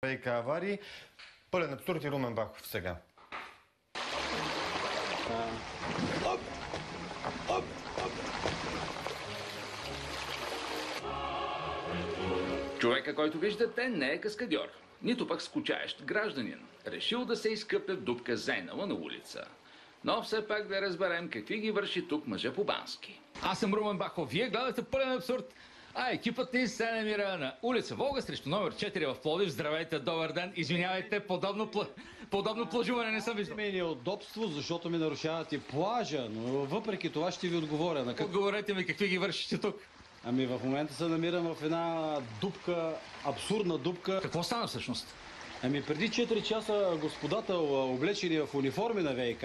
ВиК аварии. Пълен абсурд и Румен Бахов сега. Човека, който виждате, не е каскадьор, нито пък скучаещ гражданин. Решил да се изкъпе в дупка Зейнала на улица. Но все пак да разберем какви ги върши тук мъжа по бански. Аз съм Румен Бахов, вие гледате Пълен абсурд. А екипът ни се намира на улица Волга срещу номер 4 в Пловдив. Здравейте, добър ден. Извинявайте, подобно плажуване не съм виждал. Ми е неудобство, защото ми нарушавате плажа, но въпреки това ще ви отговоря. Отговорете ми какви ги вършите тук. Ами в момента се намирам в една дупка, абсурдна дупка. Какво стана всъщност? Ами преди 4 часа господата, облечени в униформи на ВиК,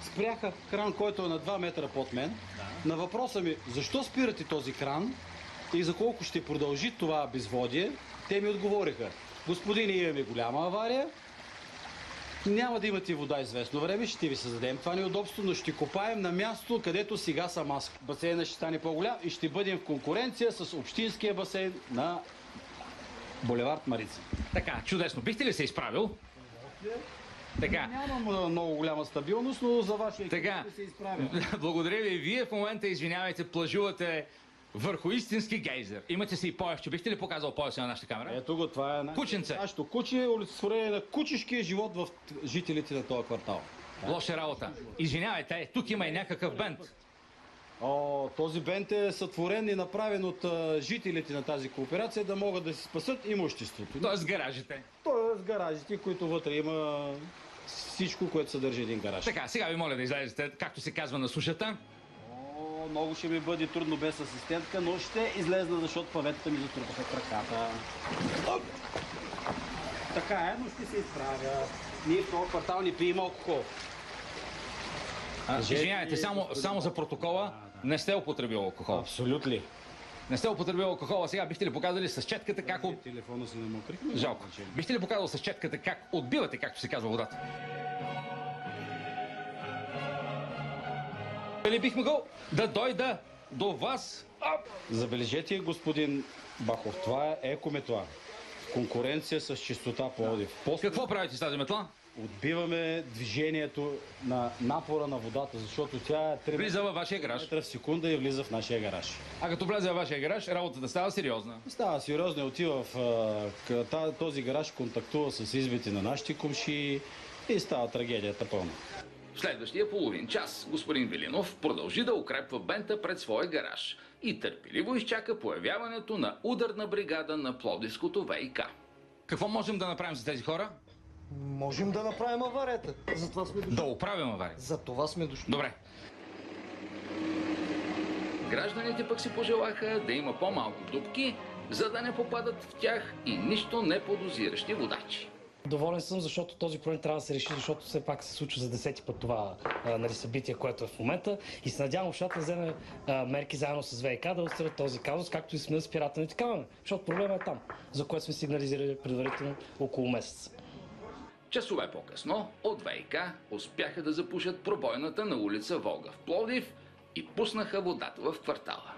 спряха кран, който е на 2 метра под мен. Да. На въпроса ми, защо спирате този кран и за колко ще продължи това безводие, те ми отговориха: господин, имаме голяма авария, няма да имате вода известно време, ще ви създадем това неудобство, но ще копаем на място, където сега съм аз. Басейнът ще стане по-голям и ще бъдем в конкуренция с общинския басейн на булевард Марица. Така, чудесно. Бихте ли се изправил? Така. Нямам много голяма стабилност, но за вашия екип ще се изправя. Благодаря ви. Вие в момента, извинявайте, плажувате върху истински гейзер. Имате си и поясче. Бихте ли показал пояса на нашата камера? Ето го, това е кученце. Нашето куче, олицетворение на кучешкия живот в жителите на този квартал. Лоша работа. Извинявайте, тук има и някакъв бент. Този бент е сътворен и направен от жителите на тази кооперация да могат да си спасат имуществото. Тоест гаражите. Тоест гаражите, които вътре има всичко, което съдържа един гараж. Така, сега ви моля да излезете, както се казва, на сушата. Много ще ми бъде трудно без асистентка, но ще излезна, защото паветата ми затрупаха краката. Така е, но ще се изправя. Ние в този квартал не пием алкохол. Извинявайте, само за протокола, не сте употребил алкохол. Абсолютно. Не сте употребил алкохола. Сега бихте ли показали с четката как... Телефона си намокрих. Жалко. Бихте ли показал с четката как отбивате, както се казва, водата? Дали бих могъл да дойда до вас? Забележете, господин Бахов, това е екометла. Конкуренция с чистота Пловдив. Какво правите с тази метла? Отбиваме движението на напора на водата, защото тя е 3 влиза във вашия гараж. метра в секунда и влиза в нашия гараж. А като влезе във вашия гараж, работата става сериозна. Става сериозна, отива в този гараж, контактува с избите на нашите комши и става трагедията пълна. В следващия половин час господин Велинов продължи да укрепва бента пред своя гараж и търпеливо изчака появяването на ударна бригада на Пловдивското ВиК. Какво можем да направим за тези хора? Можем да направим аварията. Затова сме дошли. Да оправим аварията. За това сме дошли. Добре. Гражданите пък си пожелаха да има по-малко дупки, за да не попадат в тях и нищо не подозиращи водачи. Доволен съм, защото този проблем трябва да се реши, защото все пак се случва за 10-ти път това събитие, което е в момента. И се надявам общата да вземе мерки заедно с ВиК да отстранят този казус, както и сме спирателните камъни. Защото проблемът е там, за което сме сигнализирали предварително около месец. Часове по-късно от ВиК успяха да запушат пробойната на улица Волга в Пловдив и пуснаха водата в квартала.